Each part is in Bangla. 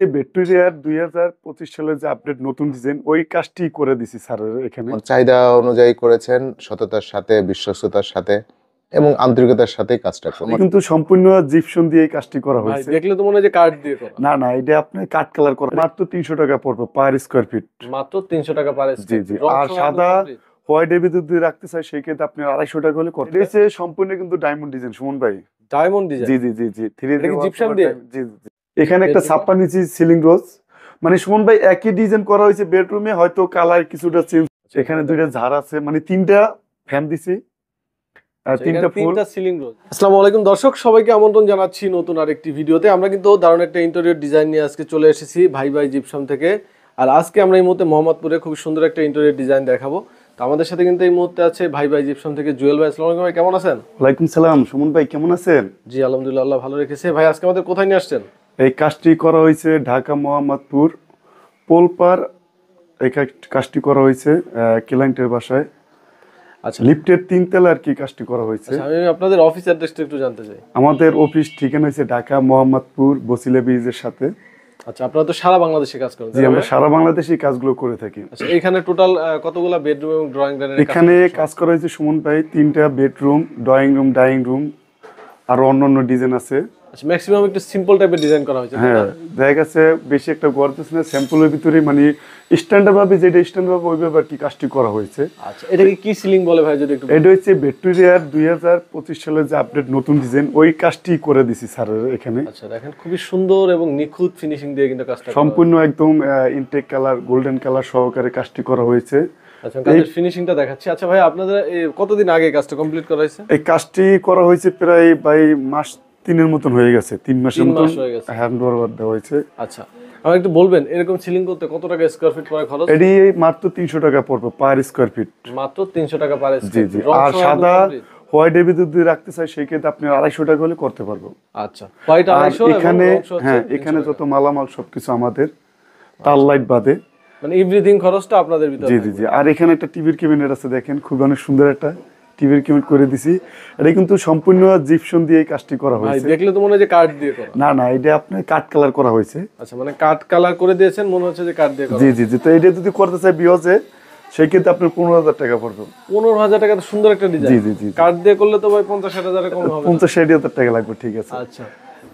এই ভিক্টোরিয়ার 2025 সালের যে আপডেট নতুন ডিজাইন ওই কাজটি করে দিছি স্যারের এখানে। চাহিদা অনুযায়ী করেছেন, সততার সাথে, বিশ্বস্ততার সাথে এবং আন্তরিকতার সাথে কাজটা করেন। কিন্তু সম্পূর্ণ জিপসন দিয়ে এই কাজটি করা ভাই হয়েছে। দেখলে তো মনে হয় যে কার্ড দিয়ে করা। না না, এটা আপনি কাট কালার করা মাত্র 300 টাকা পড়বে পার স্কয়ার ফিট। মাত্র 300 টাকা পার জি স্কয়ার জি। ফিট। আর সাদা হোয়াইট এর ভিতর দিয়ে রাখতে চাই সেই ক্ষেত্রে আপনি 250 টাকা হলে করতে। এটা সম্পূর্ণ কিন্তু ডায়মন্ড ডিজাইন সুমন ভাই। Diamond design. জি জি জি জি। 3D এটা কি জিপসাম দিয়ে? জি জি। এখানে একটা ছাপ্পা নিচে সিলিং রোজ, মানে সুমন ভাই একই ডিজাইন করা হয়েছে বেডরুমে, হয়তো কালার কিছুটা চেঞ্জ। এখানে দুইটা ঝাড় আছে, মানে তিনটা ফ্যান দিছি আর তিনটা ফুল সিলিং রোজ। আসসালামু আলাইকুম দর্শক, সবাইকে আমন্ত্রণ জানাচ্ছি নতুন আরেকটি ভিডিওতে। আমরা কিন্তু দারুণ একটা ইন্টেরিয়র ডিজাইন নিয়ে আজকে চলে এসেছি ভাই ভাই জিপসাম থেকে। আর আজকে আমরা এই মুহূর্তে মোহাম্মদপুরে খুব সুন্দর একটা ইন্টেরিয়র ডিজাইন দেখাবো। তো আমাদের সাথে কিন্তু এই মুহূর্তে আছে ভাই ভাই জিপসাম থেকে জুয়েল ভাই। আসসালামু আলাইকুম ভাই, কেমন আছেন? ওয়ালাইকুম সালাম সুমন ভাই, কেমন আছেন? জি আলহামদুলিল্লাহ, আল্লাহ ভালো রেখেছে। ভাই আজকে আমাদের কোথায় নিয়ে আসছেন? এই কাজটি করা হয়েছে ঢাকা মোহাম্মদপুর পোলপার। এই কাজটি করা হয়েছে ক্লায়েন্টের বাসায়। আচ্ছা, লিফটের 3 তলা আর কি কাজটি করা হয়েছে। আমি আপনাদের অফিস অ্যাড্রেসটা একটু জানতে চাই। আমাদের অফিস ঠিকানা হয়েছে ঢাকা মোহাম্মদপুর বসিলা ব্রিজের সাথে। আচ্ছা, আপনারা তো সারা বাংলাদেশে কাজ করেন? জি, আমরা সারা বাংলাদেশে কাজগুলো করে থাকি। আচ্ছা, এখানে টোটাল কতগুলা বেডরুম এবং ড্রয়িং রুম? এখানে কাজ করা হয়েছে সুমন ভাই 3টা bedroom, drawing room, dining room আর অন্যান্য ডিজাইন আছে। আচ্ছা, ম্যাক্সিমাম একটু সিম্পল টাইপের ডিজাইন করা হয়েছে। হ্যাঁ, দেখা গেছে বেশি একটা গর্জেস না, স্যাম্পলের ভিতরে মানে স্ট্যান্ডার্ড ভাবে যেটা স্ট্যান্ডার্ড ভাবে ওইভাবে আর কি কাজটি করা হয়েছে। আচ্ছা, এটাকে কি সিলিং বলে ভাই যদি একটু? এটা হচ্ছে ভিক্টোরিয়ার 2025 সালের যে আপডেট নতুন ডিজাইন ওই কাজটি করে দিছি স্যারের এখানে। আচ্ছা, দেখেন খুবই সুন্দর এবং নিখুঁত ফিনিশিং দিয়ে কিন্তু কাজটা সম্পূর্ণ একদম ইনটেক কালার, গোল্ডেন কালার সহকারে কাজটি করা হয়েছে। আচ্ছা, কাজের ফিনিশিংটা দেখাচ্ছি। আচ্ছা ভাই, আপনাদের কতদিন আগে কাজটা কমপ্লিট করা হয়েছে? এই কাজটি করা হয়েছে প্রায় মাস 3-এর মতন হয়ে গেছে, 3 মাসের মতন হ্যান্ড ওভার দেওয়া হয়েছে। আচ্ছা, আমাকে একটু বলবেন এরকম সিলিং করতে কত টাকা স্কয়ার ফিট পড়ে খরচ? এটি মাত্র 300 টাকা পড়বে পার স্কয়ার ফিট। মাত্র 300 টাকা পার জি স্কয়ার জি। ফিট। আর সাদা হোয়াইট এর ভিতর দিয়ে রাখতে চাই সেই ক্ষেত্রে আপনি 250 টাকা হলে করতে পারবো। আচ্ছা, হোয়াইট 250 এবং এখানে রং সহ হ্যাঁ, এখানে যত মালামাল সবকিছু আমাদের, তার লাইট বাদে, মানে এভরিথিং খরচটা আপনাদের ভিতরে। জি জি জি। আর এখানে একটা টিভির ক্যাবিনেট আছে, দেখেন খুব অনেক সুন্দর একটা টিভির ক্যাবিনেট করে দিছি। এটা কিন্তু সম্পূর্ণ জিপসন দিয়ে এই কাজটি করা ভাই হয়েছে। দেখলে তো মনে হয় যে কাঠ দিয়ে করা। না না, এটা আপনার কাট কালার করা হয়েছে। আচ্ছা, মানে কাঠ কালার করে দিয়েছেন, মনে হচ্ছে যে কাঠ দিয়ে করা। জি জি জি। তো এটা যদি করতে চাই বিহজে সেই ক্ষেত্রে আপনার 15,000 টাকা পড়বে। 15,000 টাকা? তো সুন্দর একটা ডিজাইন। জি জি জি। কাঠ দিয়ে করলে তো ভাই 50-60 কম হবে। 50-60,000 টাকা লাগবে, ঠিক আছে। আচ্ছা,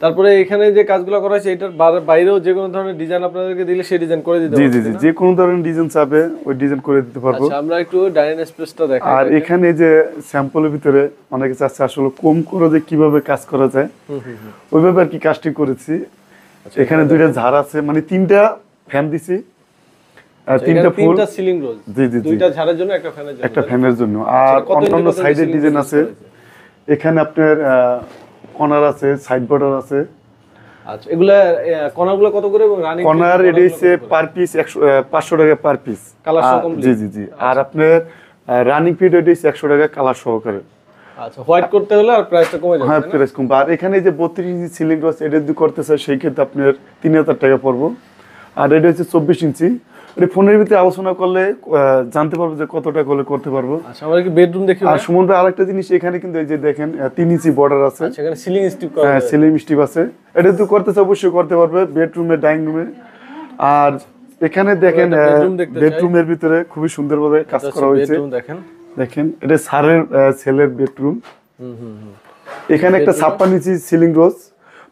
তারপরে এখানে যে কাজগুলো করা হয়েছে এটার বাইরেও যে কোনো ধরনের ডিজাইন আপনাদেরকে দিলে সেই ডিজাইন করে দিতে জি পারবেন? জি জি, যে কোনো ধরনের ডিজাইন চাবে ওই ডিজাইন করে দিতে পারবো। আচ্ছা, আমরা একটু ডাইনিং স্পেসটা দেখাই। আর এখানে যে স্যাম্পলের ভিতরে অনেকে চাচ্ছে আসলে কম করে যে কিভাবে কাজ করা যায় ওইভাবে আর কি কাজটি করেছি। এখানে দুইটা ঝাড় আছে, মানে 3টা ফ্যান দিছি আর 3টা ফুল সিলিং রোজ। জি জি জি। দুইটা ঝাড়ের জন্য একটা ফ্যানের জন্য। একটা ফ্যানের জন্য। আর অন্যান্য সাইডের ডিজাইন আছে। এখানে আপনার কর্নার আছে, সাইড বর্ডার আছে। আচ্ছা, এগুলা কর্নারগুলো কত করে এবং রানিং কর্নার এটা হচ্ছে পার পিস 500 টাকা পার পিস। কালার সহ কমপ্লিট? জি জি জি। আর আপনার রানিং ফিট এটা হচ্ছে 100 টাকা কালার সহকারে। আচ্ছা, হোয়াইট করতে হলে আর প্রাইসটা কমে যাবে? হ্যাঁ, প্রাইস কম। আর এখানে যে 32 ইঞ্চি সিলিং রয়েছে এটা যদি করতে চাই সেই ক্ষেত্রে আপনার 3000 টাকা পড়বো। আর এটা হচ্ছে 24 ইঞ্চি। এটা ফোনের ভিতরে আলোচনা করলে জানতে পারবো যে কত টাকা হলে করতে পারবো। আচ্ছা, আমরা কি বেডরুম দেখি? আর সুমন ভাই আরেকটা জিনিস, এখানে কিন্তু এই যে দেখেন 3 ইঞ্চি বর্ডার আছে। আচ্ছা, এখানে সিলিং স্টিপ করা হ্যাঁ, আছে। সিলিং স্টিপ আছে। এটা যদি করতে চাই অবশ্যই করতে পারবে বেডরুমে, ডাইনিং রুমে। আর এখানে দেখেন বেডরুমের ভিতরে খুবই সুন্দরভাবে কাজ করা হয়েছে। দেখেন দেখেন এটা স্যারের ছেলের বেডরুম। এখানে একটা ছাপ্পা নিচি সিলিং রোজ,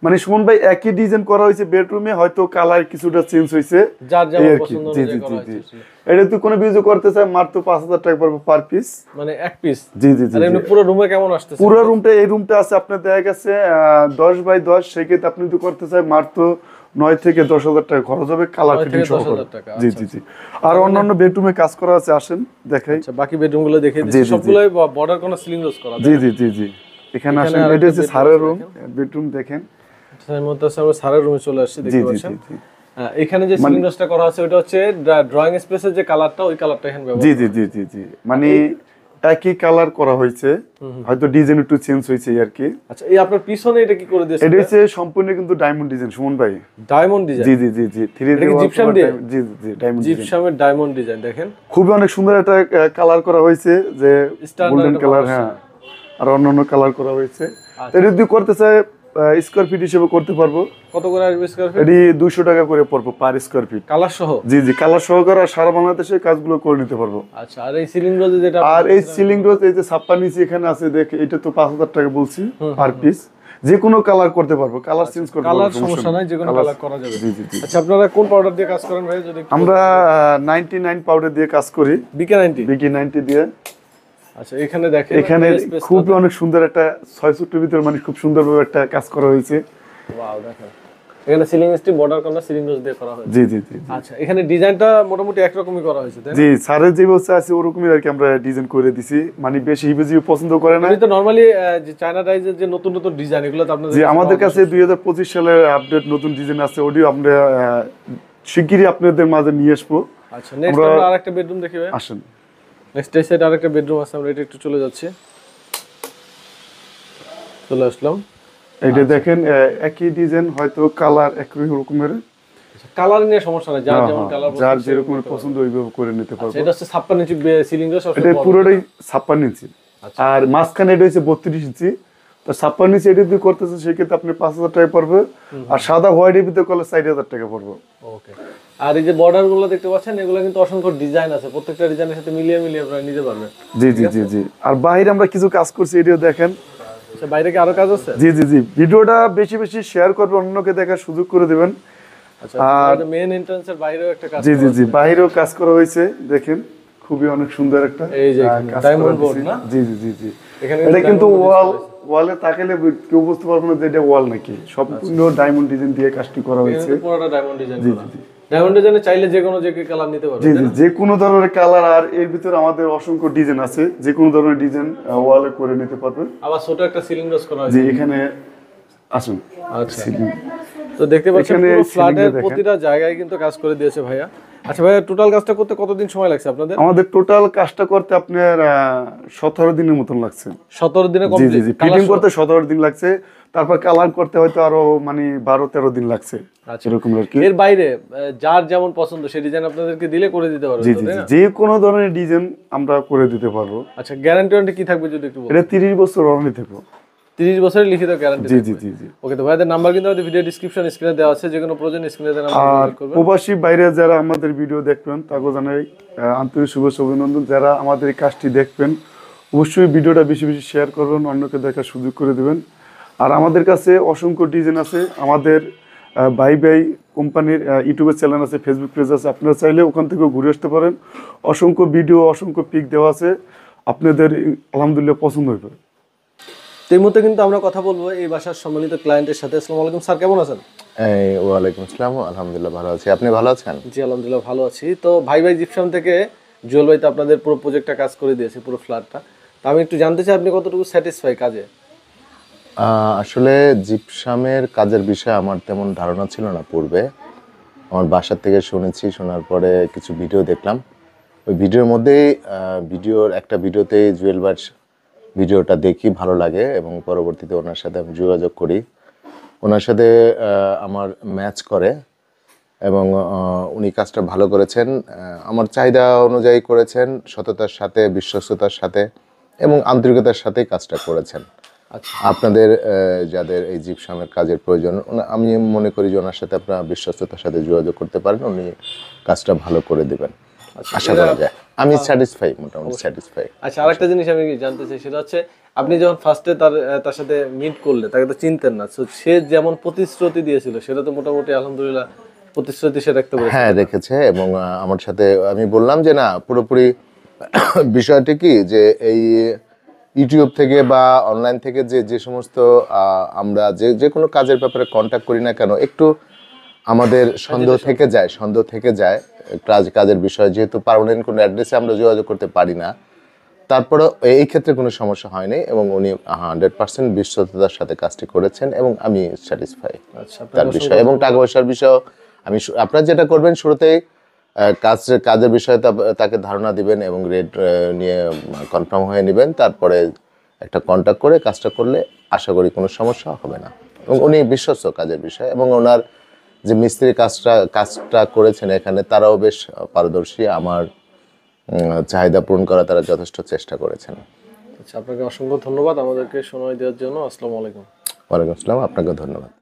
মানে সুমন ভাই একই ডিজাইন করা হয়েছে বেডরুমে, হয়তো কালার কিছুটা চেঞ্জ হয়েছে। যার যেমন পছন্দ অনুযায়ী করা হয়েছে। এটা তুই কোনো বিজনেস করতে চাই মাত্র 5,000 টাকা পড়বে পার পিস, মানে এক পিস। জি জি জি। আর এমনি পুরো রুমে কেমন আসছে? পুরো রুমটা, এই রুমটা আছে আপনার দেখা গেছে 10x10, সেই ক্ষেত্রে আপনি যদি করতে চাই মাত্র 9 থেকে 10,000 টাকা খরচ হবে কালার ফিটিং সহ। জি জি জি। আর অন্যান্য বেডরুমে কাজ করা আছে, আসেন দেখাই। আচ্ছা, বাকি বেডরুমগুলো দেখিয়ে দিচ্ছি। সবগুলোই বর্ডার কোন সিলিং রোজ করা। জি জি জি জি। এখানে আসেন, এটা হচ্ছে স্যারের রুম, বেডরুম দেখেন। এর মধ্যে আমরা স্যারের রুমে চলে আসছি, দেখতে পাচ্ছেন। এখানে যে সিলিং রোজটা করা আছে ওটা হচ্ছে ড্রয়িং স্পেসের যে কালারটা, ওই কালারটা এখানে ব্যবহার। জি জি জি জি জি। মানে একই কালার করা হয়েছে, হয়তো ডিজাইন একটু চেঞ্জ হয়েছে আর কি। আচ্ছা, এই আপনার পিছনে এটা কি করে দিয়েছেন? এটা হচ্ছে সম্পূর্ণ কিন্তু ডায়মন্ড ডিজাইন সুমন ভাই। Diamond design? জি জি জি জি। 3D জিপসাম দিয়ে? জি জি, ডায়মন্ড ডিজাইন। জিপসামের ডায়মন্ড ডিজাইন দেখেন, খুবই অনেক সুন্দর একটা কালার করা হয়েছে, যে গোল্ডেন কালার। হ্যাঁ, আর অন্যান্য কালার করা হয়েছে। এটা যদি করতে চাই স্কোয়ার ফিট হিসেবে করতে পারবো। কত করে আসবে স্কয়ার ফিট? এটি 200 টাকা করে পড়বো পার স্কোয়ার ফিট। কালার সহ? জি জি, কালার সহকারে আর সারা বাংলাদেশে কাজগুলো করে নিতে পারবো। আচ্ছা, আর এই সিলিং রোজ যেটা আর এই সিলিং রোজ এই যে ছাপ্পা নিচে এখানে আছে, দেখে এটা তো 5000 টাকা বলছি পার পিস। যে কোনো কালার করতে পারবো, কালার চেঞ্জ করতে পারবো, কালার সমস্যা নাই, যে কোনো কালার করা যাবে। জি জি জি। আচ্ছা, আপনারা কোন পাউডার দিয়ে কাজ করেন ভাই যদি একটু? আমরা 99 পাউডার দিয়ে কাজ করি, বিকে 90। বিকি 90 দিয়ে। আচ্ছা, এখানে দেখেন এখানে খুব অনেক সুন্দর একটা 6 ফুটের ভিতরে মানে খুব সুন্দরভাবে একটা কাজ করা হয়েছে। ওয়াও, দেখেন এখানে ceiling strip border corner ceiling রোজ দিয়ে করা হয়েছে। জি জি জি। আচ্ছা, এখানে ডিজাইনটা মোটামুটি একরকমই করা হয়েছে, তাই না? জি, স্যারের যে বলছে আছে ওরকমই আর কি আমরা ডিজাইন করে দিছি, মানে বেশি হিবিজি পছন্দ করে না। আপনি তো নরমালি যে চায়না ডাইজের যে নতুন নতুন ডিজাইন, এগুলো তো আপনাদের জি, আমাদের কাছে 2025 সালের আপডেট নতুন ডিজাইন আছে, ওডিও আমরা শিগগিরই আপনাদের মাঝে নিয়ে আসবো। আচ্ছা, নেক্সট আমরা আরেকটা বেডরুম দেখি ভাই। আসেন, নেক্সট এই সাইড আরেকটা বেডরুম আছে, আমরা এটা একটু চলে যাচ্ছি। চলে আসলাম। এইটা দেখেন একই ডিজাইন, হয়তো কালার একই রকমের। কালার নিয়ে সমস্যা নাই, যার যেমন কালার যার যেরকম পছন্দ ওইভাবে করে নিতে পারবো। এটা হচ্ছে 56 ইঞ্চি সিলিং রোজ। এটা পুরোটাই 56 ইঞ্চি, আর মাঝখানে এটা হচ্ছে 32 ইঞ্চি। তো 56 ইঞ্চি এটা দিয়ে করতেছে, সেক্ষেত্রে আপনি 5000 টাকা পড়বে, আর সাদা হোয়াইটের ভিতরে করলে 4000 টাকা পড়বে। ওকে। আর এই যে বর্ডার গুলো দেখতে পাচ্ছেন, এগুলো কিন্তু অসংখ্য ডিজাইন আছে, প্রত্যেকটা ডিজাইনের সাথে মিলিয়ে মিলিয়ে আপনারা নিতে পারবেন। জি জি জি জি। আর বাইরে আমরা কিছু কাজ করছি, এটাও দেখেন। আচ্ছা, বাইরে কি আরো কাজ আছে? জি জি জি, ভিডিওটা বেশি বেশি শেয়ার করবেন, অন্যকে দেখার সুযোগ করে দিবেন। আচ্ছা, আর মেইন এন্ট্রান্সের বাইরেও একটা কাজ। জি জি জি, বাইরেও কাজ করা হয়েছে, দেখেন খুবই অনেক সুন্দর একটা এই যে কাজ ডায়মন্ড করা বোর্ড হয়েছে। না? জি জি জি জি। এখানে এটা কিন্তু ওয়ালে তাকালে কেউ বুঝতে পারবে না যে এটা ওয়াল নাকি, সম্পূর্ণ ডায়মন্ড ডিজাইন দিয়ে কাজটি করা হয়েছে। এখানে পুরোটা ডায়মন্ড ডিজাইন করা। ডায়মন্ড ডিজাইনে চাইলে যে কোনো কালার নিতে পারবেন। জি জি, যে কোনো ধরনের কালার, আর এর ভিতরে আমাদের অসংখ্য ডিজাইন আছে, যে কোনো ধরনের ডিজাইন ওয়ালে করে নিতে পারবেন। আবার ছোট একটা সিলিং রোজ করা জি, হয়েছে। এখানে আসুন। আচ্ছা, তো দেখতে পাচ্ছেন এখানে পুরো ceiling ফ্ল্যাটের দেখেন। প্রতিটা জায়গায় কিন্তু কাজ করে দিয়েছে ভাইয়া। আচ্ছা ভাইয়া, টোটাল কাজটা করতে কতদিন সময় লাগছে আপনাদের? আমাদের টোটাল কাজটা করতে আপনার 17 দিনের মতন লাগছে। 17 দিনে জি জি কমপ্লিট? জি, ফিটিং করতে 17 দিন লাগছে, তারপর কালার করতে হয়তো আরো মানে 12-13 দিন লাগছে, আচ্ছা, এরকম আর কি। এর বাইরে যার যেমন পছন্দ সেই ডিজাইন আপনাদেরকে দিলে করে দিতে পারবেন, জি তো, জি তাই জি, না? যে কোনো ধরনের ডিজাইন আমরা করে দিতে পারবো। আচ্ছা, গ্যারান্টি ওয়ারেন্টি কি থাকবে যদি একটু বলেন? এটা 30 বছর ওয়ারেন্টি থাকবে। 30 বছরের লিখিত গ্যারান্টি। জি জি জি জি। ওকে, তো ভাইদের নাম্বার কিন্তু আমাদের ভিডিও ডেসক্রিপশন স্ক্রিনে দেওয়া আছে, যে কোনো প্রয়োজন স্ক্রিনে দেওয়া নাম্বার আর কন্টাক্ট করবেন। প্রবাসী বাইরে যারা আমাদের ভিডিও দেখবেন তাকে জানাই আন্তরিক শুভেচ্ছা অভিনন্দন। যারা আমাদের এই কাজটি দেখবেন অবশ্যই ভিডিওটা বেশি বেশি শেয়ার করবেন, অন্যকে দেখার সুযোগ করে দেবেন। আর আমাদের কাছে অসংখ্য ডিজাইন আছে, আমাদের বাই বাই কোম্পানির ইউটিউবের চ্যানেল আছে, ফেসবুক পেজ আছে, আপনারা চাইলে ওখান থেকেও ঘুরে আসতে পারেন। অসংখ্য ভিডিও, অসংখ্য পিক দেওয়া আছে, আপনাদের আলহামদুলিল্লাহ পছন্দ হয়ে পারে। তো এই মুহূর্তে কিন্তু আমরা কথা বলবো এই বাসার সম্মানিত ক্লায়েন্টের সাথে। আসসালামু আলাইকুম স্যার, কেমন আছেন? ওয়ালাইকুম আসসালাম, আলহামদুলিল্লাহ ভালো আছি। আপনি ভালো আছেন? জি আলহামদুলিল্লাহ ভালো আছি। তো ভাই জিপসাম থেকে জুয়েল ভাই তো আপনাদের পুরো প্রজেক্টটা কাজ করে দিয়েছে, পুরো ফ্ল্যাটটা। তো আমি একটু জানতে চাই আপনি কতটুকু স্যাটিসফাই কাজে? আসলে জিপসামের কাজের বিষয়ে আমার তেমন ধারণা ছিল না পূর্বে। আমার বাসার থেকে শুনেছি, শোনার পরে কিছু ভিডিও দেখলাম। ওই ভিডিওর মধ্যেই একটা ভিডিওতেই জুয়েল ভাইয়ের ভিডিওটা দেখি, ভালো লাগে, এবং পরবর্তীতে ওনার সাথে আমি যোগাযোগ করি। ওনার সাথে আমার ম্যাচ করে, এবং উনি কাজটা ভালো করেছেন, আমার চাহিদা অনুযায়ী করেছেন, সততার সাথে, বিশ্বস্ততার সাথে এবং আন্তরিকতার সাথেই কাজটা করেছেন। আচ্ছা, আপনাদের যাদের এই জিপসামের কাজের প্রয়োজন, আমি মনে করি যে ওনার সাথে আপনারা বিশ্বস্ততার সাথে যোগাযোগ করতে পারেন, উনি কাজটা ভালো করে দেবেন আশা করা যায়। আমি স্যাটিসফাই, মোটামুটি স্যাটিসফাই। আচ্ছা, আরেকটা জিনিস আমি জানতে চাই, সেটা হচ্ছে আপনি যখন ফার্স্টে তার সাথে মিট করলে, তাকে তো চিনতেন না, তো সে যেমন প্রতিশ্রুতি দিয়েছিল সেটা তো মোটামুটি আলহামদুলিল্লাহ প্রতিশ্রুতি সে রাখতে পেরেছে। হ্যাঁ, রেখেছে, এবং আমার সাথে আমি বললাম যে না, পুরোপুরি বিষয়টি কি যে এই ইউটিউব থেকে বা অনলাইন থেকে যে সমস্ত আমরা যে কোনো কাজের ব্যাপারে কন্ট্যাক্ট করি না কেন, একটু আমাদের সন্দেহ থেকে যায় কাজের বিষয়ে, যেহেতু পার্মানেন্ট কোনো অ্যাড্রেসে আমরা যোগাযোগ করতে পারি না। তারপরে এই ক্ষেত্রে কোনো সমস্যা হয়নি, এবং উনি 100% বিশ্বস্ততার সাথে কাজটি করেছেন, এবং আমি স্যাটিসফাই তার বিষয়ে। এবং টাকা পয়সার বিষয়ে আমি আপনারা যেটা করবেন, শুরুতেই কাজের বিষয়ে তাকে ধারণা দিবেন এবং রেট নিয়ে কনফার্ম হয়ে নেবেন, তারপরে একটা কন্ট্যাক্ট করে কাজটা করলে আশা করি কোনো সমস্যা হবে না। এবং উনি বিশ্বস্ত কাজের বিষয়ে, এবং ওনার যে মিস্ত্রি কাজটা করেছেন এখানে, তারাও বেশ পারদর্শী। আমার চাহিদা পূরণ করা তারা যথেষ্ট চেষ্টা করেছেন। আচ্ছা, আপনাকে অসংখ্য ধন্যবাদ আমাদেরকে সময় দেওয়ার জন্য। আসসালামু আলাইকুম। ওয়ালাইকুম আসসালাম, আপনাকে ধন্যবাদ।